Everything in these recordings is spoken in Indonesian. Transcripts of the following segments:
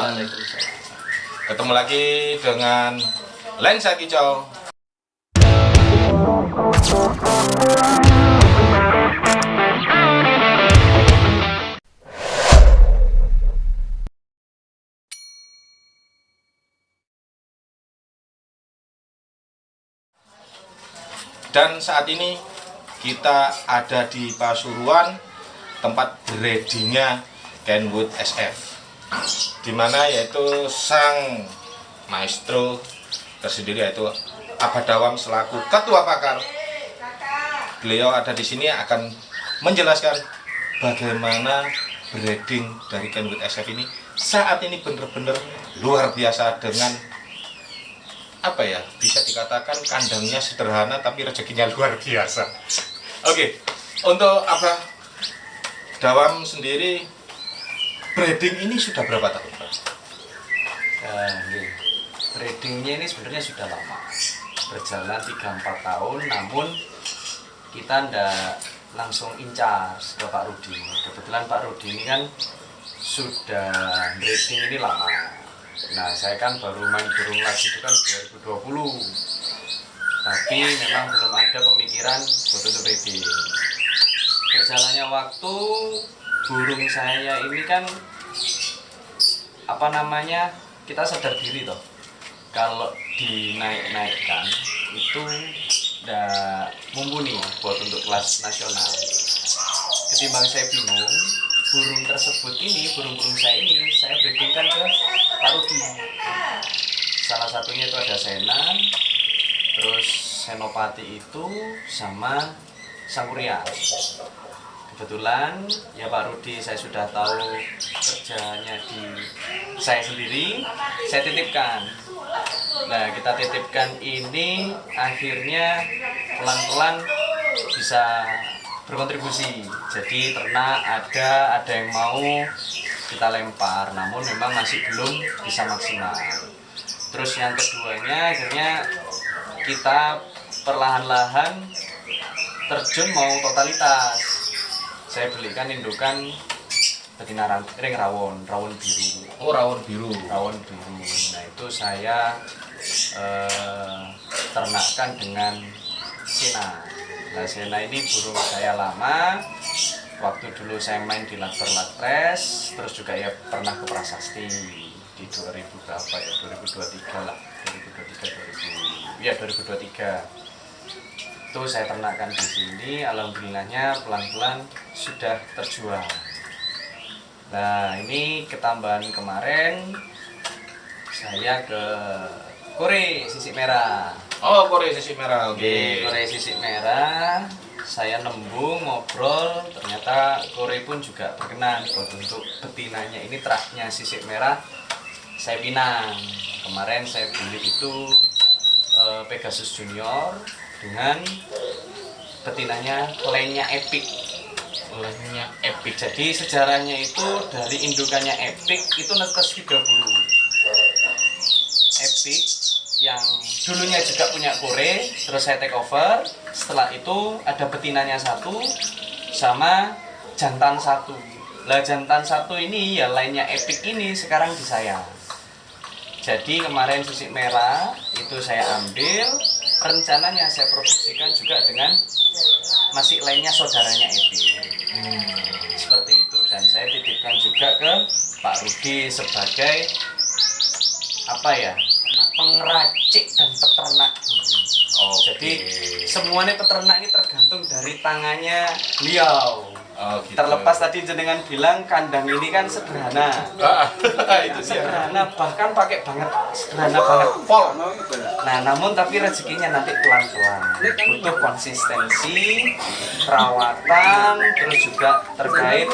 Waalaikumsalam. Ketemu lagi dengan Lensa Kicau. Dan saat ini kita ada di Pasuruan, tempat breedingnya Kenwood SF, dimana yaitu sang maestro tersendiri yaitu Abah Dawam selaku ketua pakar. Beliau ada di sini akan menjelaskan bagaimana breeding dari Kenwood SF ini saat ini benar-benar luar biasa dengan apa ya, bisa dikatakan kandangnya sederhana tapi rezekinya luar biasa. Oke, untuk Abah Dawam sendiri breeding ini sudah berapa tahun, Pak? Breedingnya ini sebenarnya sudah lama, berjalan 3-4 tahun, namun kita ndak langsung incar ke Pak Rudi. Kebetulan Pak Rudi ini kan sudah breeding ini lama. Nah, saya kan baru main burung lagi itu kan 2020, tapi memang belum ada pemikiran buat untuk breeding. Berjalannya waktu, burung saya ini kan kita sadar diri toh, kalau dinaik-naikkan itu udah mumpuni buat untuk kelas nasional. Ketimbang saya bingung, burung-burung saya ini saya breedingkan ke Pak Rudi. Salah satunya itu ada Senan, terus Senopati itu sama Sangkuriang. Kebetulan ya Pak Rudi saya sudah tahu kerjanya di saya sendiri, saya titipkan. Nah, kita titipkan ini akhirnya pelan-pelan bisa berkontribusi. Jadi ternak ada yang mau kita lempar, namun memang masih belum bisa maksimal. Terus yang keduanya akhirnya kita perlahan-lahan terjun mau totalitas. Saya belikan indukan betina ring rawon biru. Oh, rawon biru. Nah, itu saya ternakkan dengan Sena. Nah, Sena ini burung saya lama. Waktu dulu saya main di Latres, terus juga ya pernah ke Prasasti di 2000 berapa ya? 2023 lah. 2023. Itu saya ternakkan di sini, alhamdulillahnya pelan-pelan sudah terjual. Nah, ini ketambahan kemarin saya ke Kore Sisik Merah. Oh, Kore Sisik Merah. Oke. Kore Sisik Merah, saya nembung ngobrol, ternyata Kore pun juga berkenan buat untuk betinanya. Ini teraknya Sisik Merah saya pinang. Kemarin saya beli itu Pegasus Junior dengan betinanya lainnya Epic. Lainnya Epic. Jadi sejarahnya itu dari indukannya Epic itu netes 3 burung. Epic yang dulunya juga punya Kore, terus saya take over. Setelah itu ada betinanya 1 sama jantan 1. Lah jantan 1 ini ya lainnya Epic ini sekarang di saya. Jadi kemarin Sisik Merah itu saya ambil, rencananya saya produksikan juga dengan masih lainnya saudaranya Epic. Seperti itu, dan saya titipkan juga ke Pak Rudi sebagai pengeracik dan peternak. Oh, jadi semuanya peternak ini tergantung dari tangannya beliau. Oh, gitu. Terlepas tadi jenengan bilang kandang ini kan sederhana. Itu sih. Sederhana, bahkan pakai banget sederhana banget pol. Nah, namun tapi rezekinya nanti pelan-pelan. Butuh konsistensi, perawatan, terus juga terkait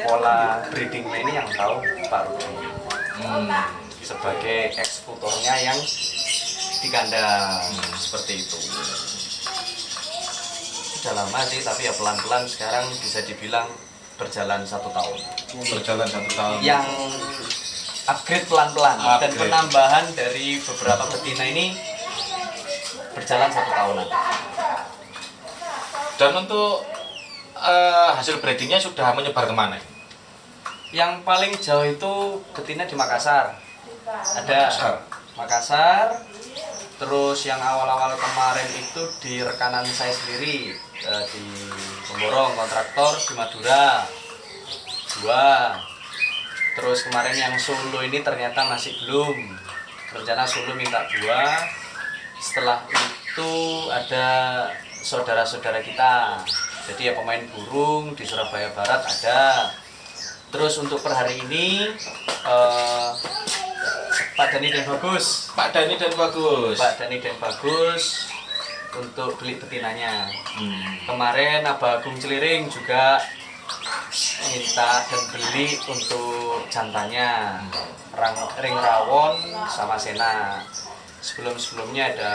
pola breedingnya ini yang tahu Pak Rudi. Sebagai eksekutornya yang di kandang seperti itu. Sudah lama sih, tapi ya pelan-pelan sekarang bisa dibilang berjalan 1 tahun. Berjalan 1 tahun. Yang upgrade pelan-pelan dan penambahan dari beberapa betina ini berjalan 1 tahunan. Dan untuk hasil breedingnya sudah menyebar kemana? Yang paling jauh itu betina di Makassar. Ada Makassar. Terus yang awal-awal kemarin itu di rekanan saya sendiri di Pemborong kontraktor di Madura 2. Terus kemarin yang Solo ini ternyata masih belum. Rencana Solo minta 2. Setelah itu ada saudara-saudara kita. Jadi ya pemain burung di Surabaya Barat ada. Terus untuk per hari ini Pak Dani dan Bagus. Pak Dani dan Bagus. Pak Dani dan Bagus untuk beli betinanya. Kemarin Abah Agung Celiring juga minta dan beli untuk jantannya. Ring Rawon sama Sena. Sebelum-sebelumnya ada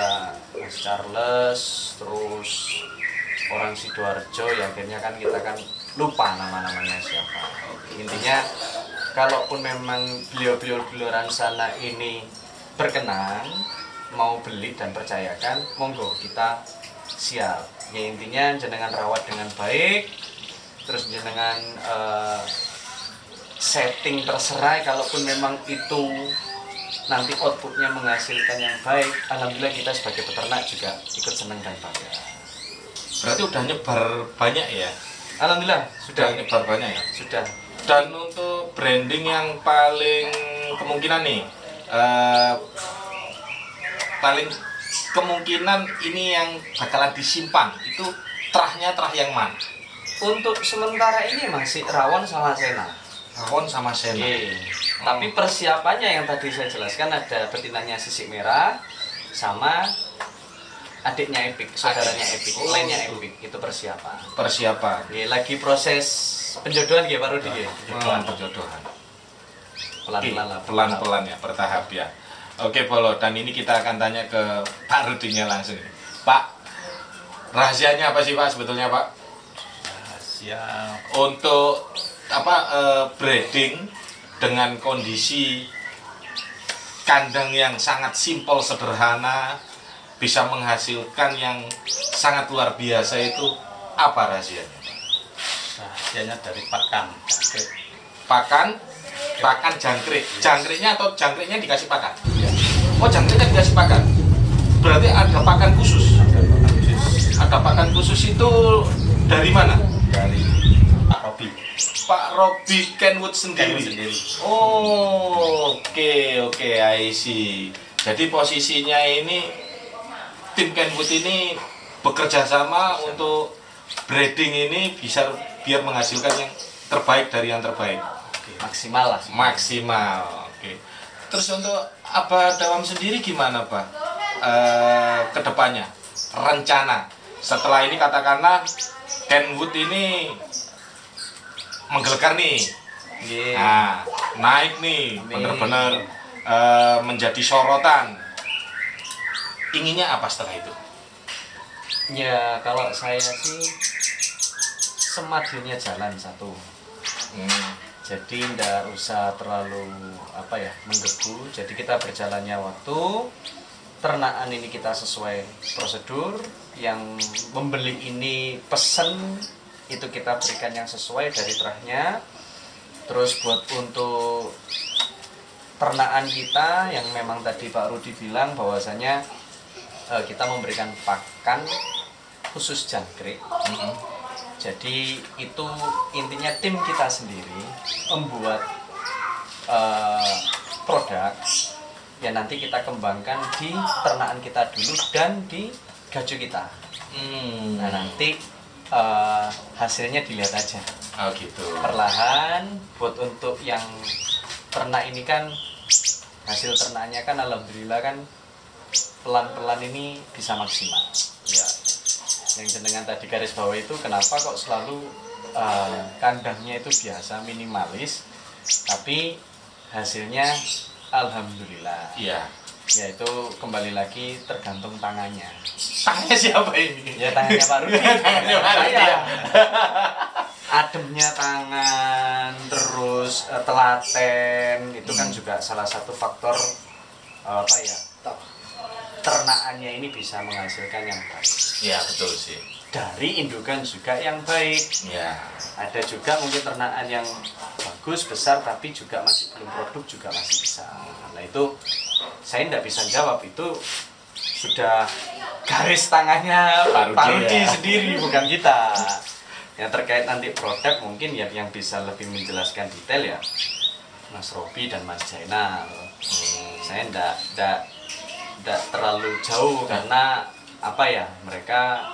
Mas Charles, terus orang Sidoarjo, ya akhirnya kan kita kan lupa nama-namanya siapa. Intinya kalaupun memang beliau-beliau di luar sana ini berkenan mau beli dan percayakan, monggo kita siap. Ya intinya jenengan rawat dengan baik, terus jenengan setting terserah. Kalaupun memang itu nanti outputnya menghasilkan yang baik, alhamdulillah kita sebagai peternak juga ikut senang dan bangga. Berarti udah nyebar banyak ya? Alhamdulillah sudah nyebar banyak ya? Sudah. Dan untuk branding yang paling kemungkinan nih, paling kemungkinan ini yang bakalan disimpan itu terahnya terah yang mana? Untuk sementara ini masih Rawon sama Sena. Rawon sama Sena. Tapi persiapannya yang tadi saya jelaskan ada betinanya sisik merah sama adiknya Epic, saudaranya Epic, lainnya Epic, itu persiapan. Persiapan. Lagi proses penjodohan ya Pak Rudi ya. Penjodohan. Pelan-pelan lah. Pelan-pelan ya, bertahap ya. Oke Bolo, dan ini kita akan tanya ke Pak Rudinya langsung. Pak, rahasianya apa sih Pak sebetulnya Pak? Rahasia untuk breeding dengan kondisi kandang yang sangat simpel sederhana bisa menghasilkan yang sangat luar biasa, itu apa rahasianya Pak? rahasianya dari pakan jangkrik. Pakan jangkrik. Jangkriknya atau jangkriknya dikasih pakan? Oh, jangkriknya dikasih pakan. Berarti ada pakan khusus. Ada pakan khusus itu dari mana? Dari Pak Robi. Pak Robi Kenwood sendiri. Oh, oke, I see. Jadi posisinya ini tim Kenwood ini bekerja sama untuk breeding ini bisa biar menghasilkan yang terbaik dari yang terbaik. Maksimal lah. Maksimal. Oke. Terus untuk Abah Dawam sendiri gimana Pak? Kedepannya rencana setelah ini katakanlah Kenwood ini menggelegar nih, nah, naik nih, benar-benar menjadi sorotan. Inginnya apa setelah itu? Ya kalau saya sih semajunya jalan satu. Jadi tidak usah terlalu menggebu. Jadi kita berjalannya waktu, ternakan ini kita sesuai prosedur, yang membeli ini pesen itu kita berikan yang sesuai dari terahnya. Terus buat untuk ternakan kita yang memang tadi Pak Rudi bilang bahwasanya kita memberikan pakan khusus jangkrik. Jadi itu intinya tim kita sendiri membuat produk yang nanti kita kembangkan di ternakan kita dulu dan di gaju kita. Nah nanti hasilnya dilihat aja. Oh gitu. Perlahan buat untuk yang ternak ini kan hasil ternaknya kan alhamdulillah kan pelan-pelan ini bisa maksimal. Ya. Yang jenengan tadi garis bawah itu kenapa kok selalu kandangnya itu biasa minimalis tapi hasilnya alhamdulillah. Iya. Ya itu kembali lagi tergantung tangannya. Tangannya siapa ini? Ya tangannya Pak Rudi. Tangannya Pak Rudi. Saya. Ademnya tangan, terus telaten itu kan juga salah satu faktor ternakannya ini bisa menghasilkan yang baik. Ya betul sih. Dari indukan juga yang baik. Ya. Ada juga mungkin ternakan yang bagus, besar, tapi juga masih belum produk juga masih bisa. Nah itu saya tidak bisa jawab, itu sudah garis tangannya Pak Rudi ya. sendiri, bukan kita. Yang terkait nanti produk mungkin yang bisa lebih menjelaskan detail ya Mas Robi dan Mas Jainal. Saya tidak terlalu jauh karena apa ya, mereka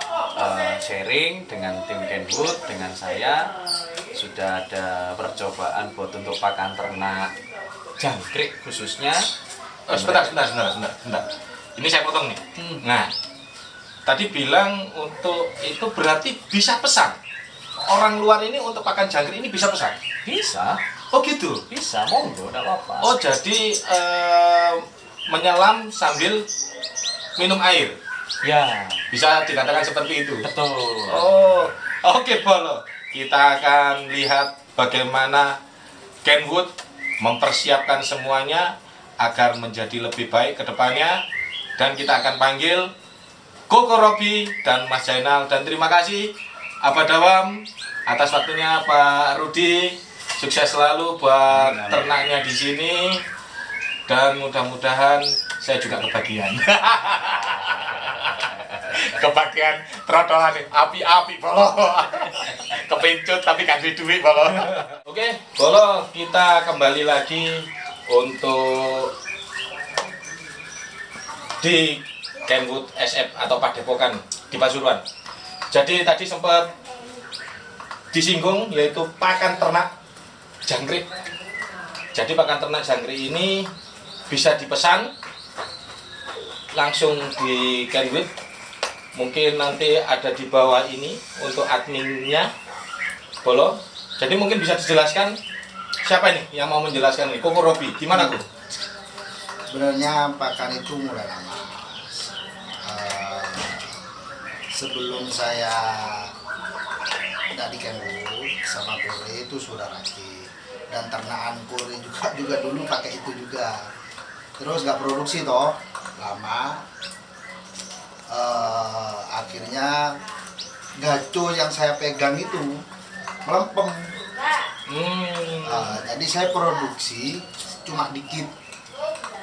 sharing dengan tim Kenwood, dengan saya sudah ada percobaan buat untuk pakan ternak jangkrik khususnya. Sebentar. Ini saya potong nih. Nah, tadi bilang untuk itu berarti bisa pesan. Orang luar ini untuk pakan jangkrik ini bisa pesan? Bisa, Oh gitu? bisa, monggo, tidak apa-apa. Oh jadi menyelam sambil minum air? Ya, Bisa dikatakan seperti itu? betul. Oh, oke Bolo. Kita akan lihat bagaimana Kenwood mempersiapkan semuanya agar menjadi lebih baik ke depannya. Dan kita akan panggil Koko Robi dan Mas Jainal. Dan terima kasih Abah Dawam atas waktunya Pak Rudi. Sukses selalu buat ternaknya di sini. Dan mudah-mudahan saya juga kebagian. Kebagian trotolan api-api Bolo. Kepincut tapi gak duit Bolo. Oke, Bolo, kita kembali lagi untuk di Kenwood SF atau Padepokan di Pasuruan. Jadi tadi sempat disinggung yaitu pakan ternak jangkrik. Jadi pakan ternak jangkrik ini bisa dipesan langsung di Kenwood. Mungkin nanti ada di bawah ini untuk adminnya Bolo. Jadi mungkin bisa dijelaskan siapa ini yang mau menjelaskan ini? Koko Robi, gimana Koko? Sebenarnya pakan itu mulai lama. Sebelum saya dari Kenwood sama Kore itu sudah rakit, dan ternakan Kore juga dulu pakai itu juga. Terus nggak produksi toh, lama. Akhirnya gaco yang saya pegang itu melempem. Jadi saya produksi cuma dikit,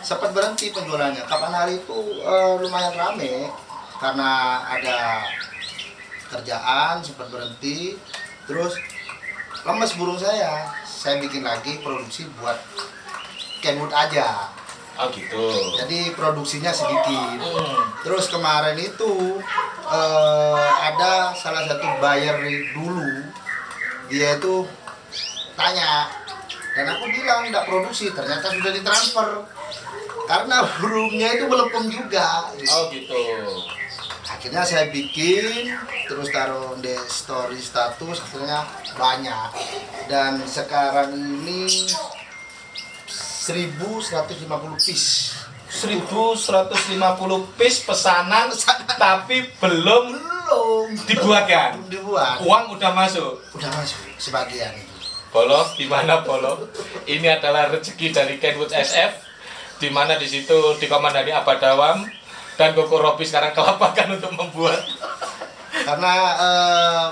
sempat berhenti penjualannya. Kapan hari itu lumayan rame karena ada kerjaan, sempat berhenti. Terus lemes burung saya bikin lagi produksi buat Kenwood aja. Oh gitu. Jadi produksinya sedikit. Terus kemarin itu ada salah satu buyer dulu, dia itu tanya, dan aku bilang tidak produksi, ternyata sudah ditransfer karena burungnya itu melempem juga. Oh gitu. Akhirnya saya bikin, terus taruh di story status, akhirnya banyak. Dan sekarang ini 1150 piece. 1150 piece pesanan tapi belum dibuat kan? Belum dibuat. Uang udah masuk. Udah masuk sebagian itu. Bolo, di mana Bolo? Ini adalah rezeki dari Kenwood SF, di mana di situ dikomandani Abah Dawam dan Koko Robi sekarang kelapakan untuk membuat. Karena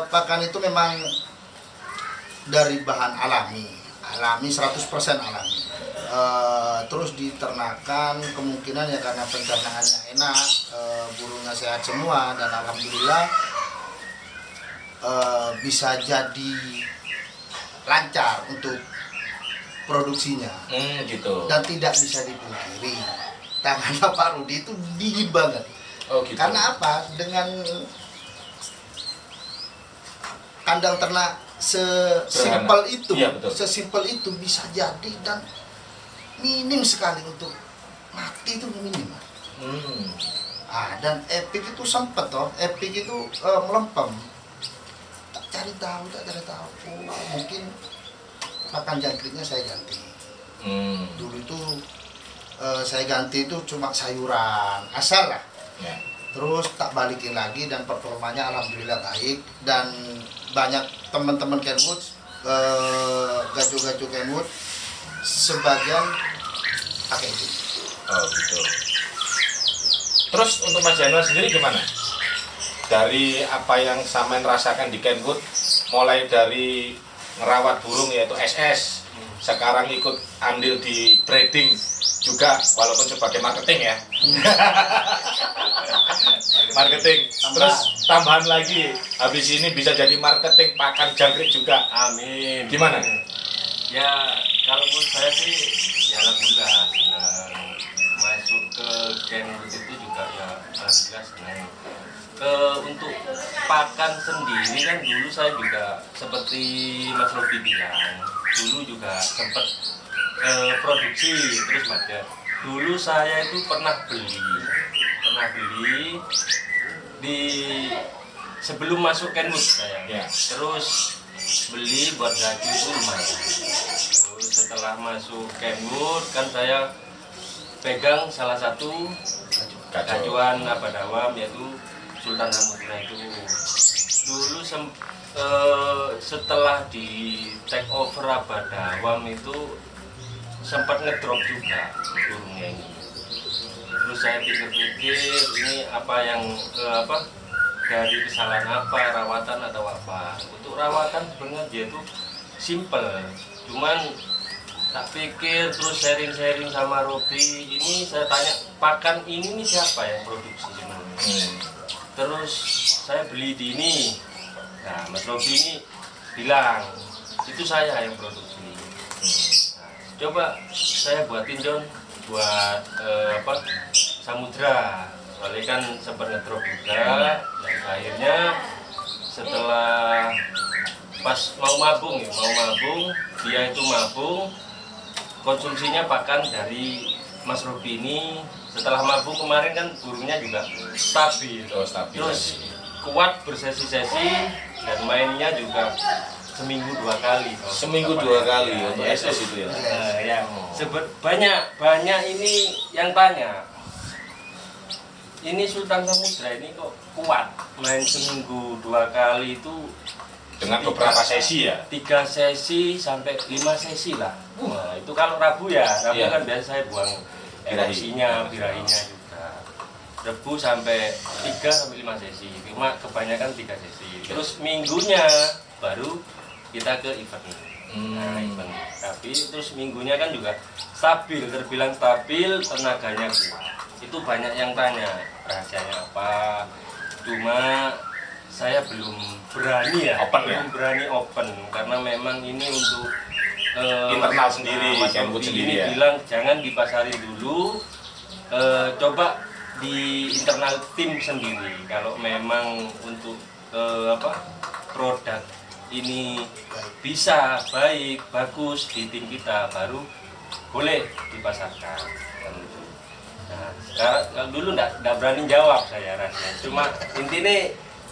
pakan itu memang dari bahan alami 100% alami. Terus diternakan, kemungkinan ya karena pencernaannya enak, burungnya sehat semua, dan alhamdulillah bisa jadi lancar untuk produksinya. Gitu. Dan tidak bisa dipungkiri, tangannya Pak Rudi itu dingin banget. Oh gitu. Karena apa? Dengan kandang ternak sesimpel itu, Iya, betul. sesimpel itu bisa jadi, dan minim sekali untuk mati itu minim. Dan Epic itu sempet toh, Epic itu melempem. Tak cari tahu. Mungkin pakan jangkriknya saya ganti. Dulu itu saya ganti itu cuma sayuran asal lah. Ya. Terus tak balikin lagi, dan performanya alhamdulillah baik, dan banyak teman-teman Kenwood, gacu-gacu Kenwood sebagian pakai itu. Oh gitu. Terus untuk Mas Jainal sendiri gimana? Dari apa yang Samen rasakan di Kenwood, mulai dari ngerawat burung yaitu SS, sekarang ikut andil di breeding juga walaupun sebagai marketing ya. Marketing. Terus tambahan lagi habis ini bisa jadi marketing pakan jangkrik juga. Amin. Gimana? Ya kalaupun saya sih ya alhamdulillah senang. Masuk ke Kenwood itu juga ya alhamdulillah senang. Untuk pakan sendiri kan dulu saya juga seperti Mas Robi bilang, dulu juga sempat produksi terus macet. Dulu saya itu pernah beli di sebelum masuk Kenwood saya. Ya. Terus beli buat gaji itu lumayan. Terus setelah masuk Kenwood kan saya pegang salah satu gacuan apa dawam yaitu Sultan Samudra itu. Dulu setelah di take over Abadawam itu sempat ngedrop juga burungnya ini. Terus saya pikir-pikir ini apa yang dari kesalahan apa, rawatan atau apa. Untuk rawatan sebenarnya dia itu simple, cuman tak pikir terus sharing-sharing sama Robi. Ini saya tanya pakan ini nih siapa yang produksi sebenarnya. Terus saya beli di ini. Nah, Mas Robi ini bilang itu saya yang produksi. Nah, coba saya buatin John buat Samudra. Soalnya kan sempat ngedrop juga. Dan akhirnya setelah pas mau mabung, dia itu mabung konsumsinya pakan dari Mas Robi ini. Setelah mabung kemarin kan burungnya juga stabil. Stabil. Terus kuat bersesi-sesi dan mainnya juga seminggu 2 kali. Seminggu 2 kali untuk SS itu ya. Ya, banyak ini yang tanya. Ini Sultan Samudra ini kok kuat main seminggu 2 kali itu Dengan beberapa sesi ya. 3 sesi sampai 5 sesi lah. Nah, itu kalau Rabu ya, Rabu Iya. kan biasa saya buang emosinya, birahinya juga. Rabu sampai 3 sampai 5 sesi. Cuma kebanyakan 3 sesi. Terus minggunya baru kita ke event. Nah, event. Tapi terus minggunya kan juga stabil, terbilang stabil, tenaganya kuat. Itu banyak yang tanya rahasianya apa. Cuma saya belum berani ya, Open ya? belum berani open karena memang ini untuk Internal sendiri, Mas Kenwood Robi sendiri ini ya? bilang jangan dipasarin dulu, coba di internal tim sendiri. Kalau memang untuk produk ini bisa baik, bagus di tim kita baru boleh dipasarkan. Nah, sekarang dulu enggak berani jawab saya rasanya. Cuma intinya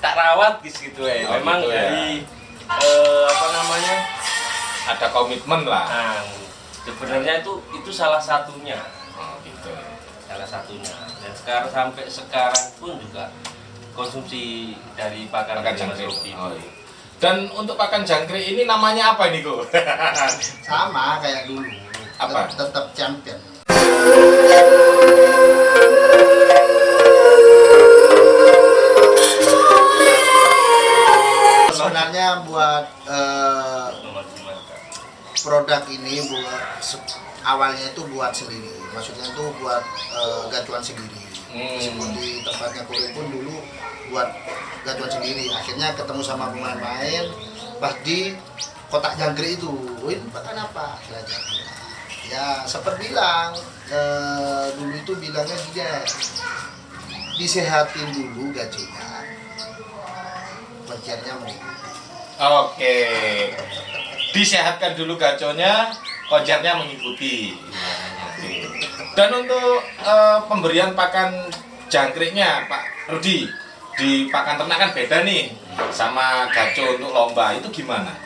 tak rawat gitu ya. Oh, Memang gitu ya. dari Ada komitmen lah. nah, sebenarnya itu salah satunya. Oh, gitu. Salah satunya. Dan sampai sekarang pun juga konsumsi dari pakan Pakan dari Mas jangkrik. Robi. Oh, iya. Dan untuk pakan jangkrik ini namanya apa ini, Ko? Sama kayak dulu. Apa? Tetap champion. Sebenarnya buat produk ini awalnya itu buat sendiri, maksudnya itu buat gacuan sendiri. Meskipun di tempatnya Kore pun dulu buat gacuan sendiri. Akhirnya ketemu sama pemain-pemain pas di kotak jangkrik itu, win pakan apa? Belajar. Ya sempat bilang dulu itu bilangnya dia disehatin dulu gajinya, pencernya mengikuti. Oke. Disehatkan dulu gaconya, koncernya mengikuti. Oke. Dan untuk pemberian pakan jangkriknya, Pak Rudi, di pakan ternak kan beda nih sama gaco untuk lomba, itu gimana?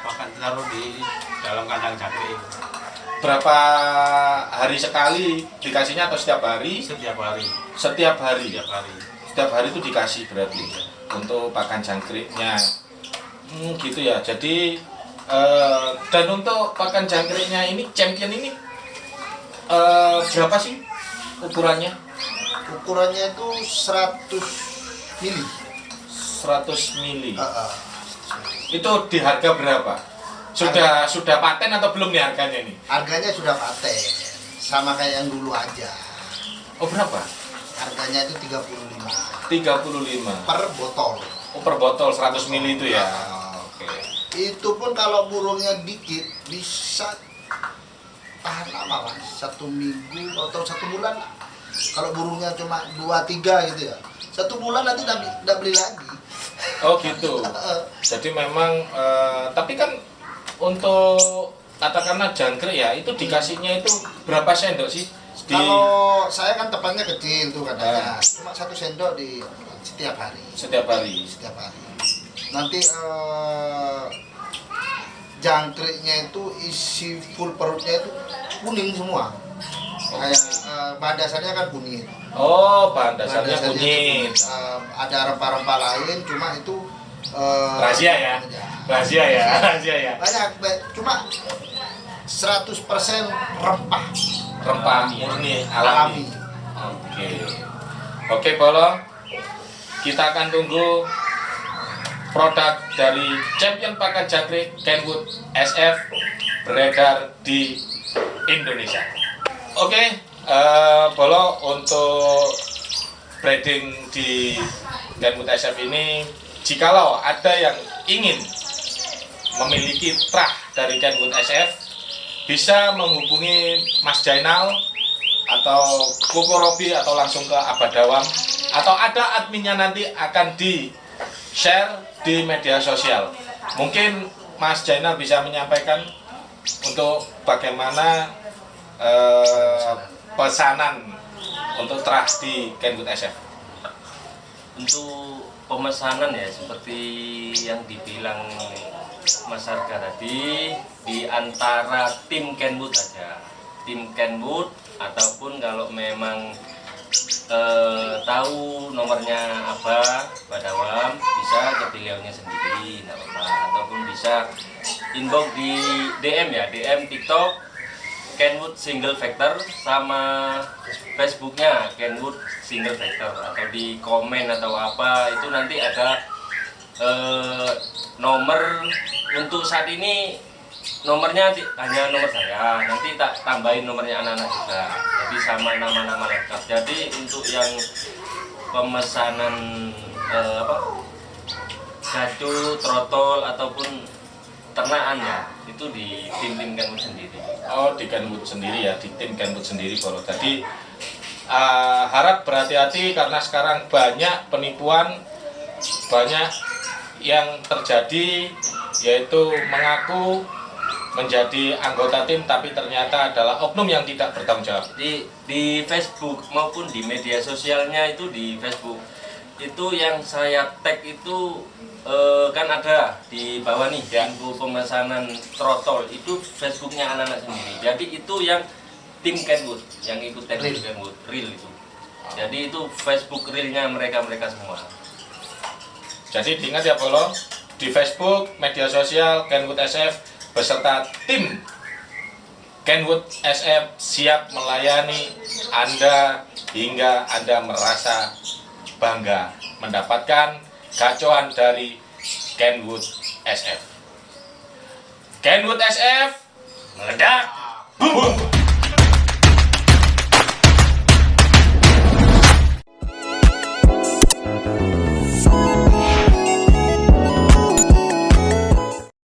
Pakan taruh di dalam kandang jangkrik Berapa hari sekali dikasihnya atau setiap hari? setiap hari. Setiap hari. Setiap hari. Setiap hari itu dikasih berarti untuk pakan jangkriknya. Gitu ya. Jadi dan untuk pakan jangkriknya ini champion ini berapa sih ukurannya? Ukurannya itu 100 mili. 100 mili. Uh, uh. Itu di harga berapa? Sudah paten atau belum nih harganya nih? Harganya sudah paten, sama kayak yang dulu aja. Oh berapa? Harganya itu 35 35 per botol. Oh, per botol 100 ml itu ya. Oke. Itu pun kalau burungnya dikit bisa tahan lama lah, 1 minggu atau 1 bulan. Kalau burungnya cuma 2-3 gitu ya, 1 bulan nanti udah beli lagi. Oh gitu. Jadi memang tapi kan untuk katakanlah jangkrik ya itu dikasihnya itu berapa sendok sih? Kalau saya kan tepatnya kecil tuh katanya, cuma 1 sendok di setiap hari. Setiap hari. Nanti jangkriknya itu isi full perutnya itu kuning semua. Kayak bahan dasarnya kan kunyit. Oh, bahan dasarnya kunyit. Ada rempah-rempah lain, cuma itu Rahasia ya. Rahasia ya. Banyak, cuma 100% rempah. Rempah murni alami. Oke, Bolo. Kita akan tunggu produk dari champion pakan jangkrik Kenwood SF beredar di Indonesia. Oke, Bolo, untuk breeding di Kenwood SF ini, jikalau ada yang ingin memiliki trah dari Kenwood SF, bisa menghubungi Mas Jainal atau Koko Robi atau langsung ke Abah Dawam, atau ada adminnya nanti akan di-share di media sosial. Mungkin Mas Jainal bisa menyampaikan untuk bagaimana pesanan untuk trah di Kenwood SF. Untuk pemesanan ya seperti yang dibilang Mas Arga tadi, di antara tim Kenwood aja, tim Kenwood, ataupun kalau memang tahu nomornya Abah Dawam, bisa ke beliaunya sendiri, nggak apa-apa, ataupun bisa inbox di DM ya, DM TikTok Kenwood Single Factor, sama Facebooknya Kenwood Single Factor, atau di komen atau apa itu nanti ada nomor. Untuk saat ini nomornya hanya nomor saya, nanti tak tambahin nomornya anak-anak juga, jadi sama nama-nama lengkap. Jadi untuk yang pemesanan gacu, trotol ataupun ternakan ya, itu di tim Kenwood sendiri. Oh, di Kenwood sendiri ya, di tim Kenwood sendiri, Bolo. Jadi harap berhati-hati karena sekarang banyak penipuan, banyak yang terjadi, yaitu mengaku menjadi anggota tim tapi ternyata adalah oknum yang tidak bertanggung jawab. Di Facebook maupun di media sosialnya, itu di Facebook itu yang saya tag itu kan ada di bawah nih ya, info pemesanan trotol, itu Facebooknya anak-anak sendiri. Jadi itu yang tim Kenwood yang ikut tag di Kenwood real itu. Jadi itu Facebook realnya mereka semua. Jadi diingat ya, Bolo, di Facebook, media sosial Kenwood SF beserta tim Kenwood SF siap melayani Anda hingga Anda merasa bangga mendapatkan gacoan dari Kenwood SF. Kenwood SF meledak, boom!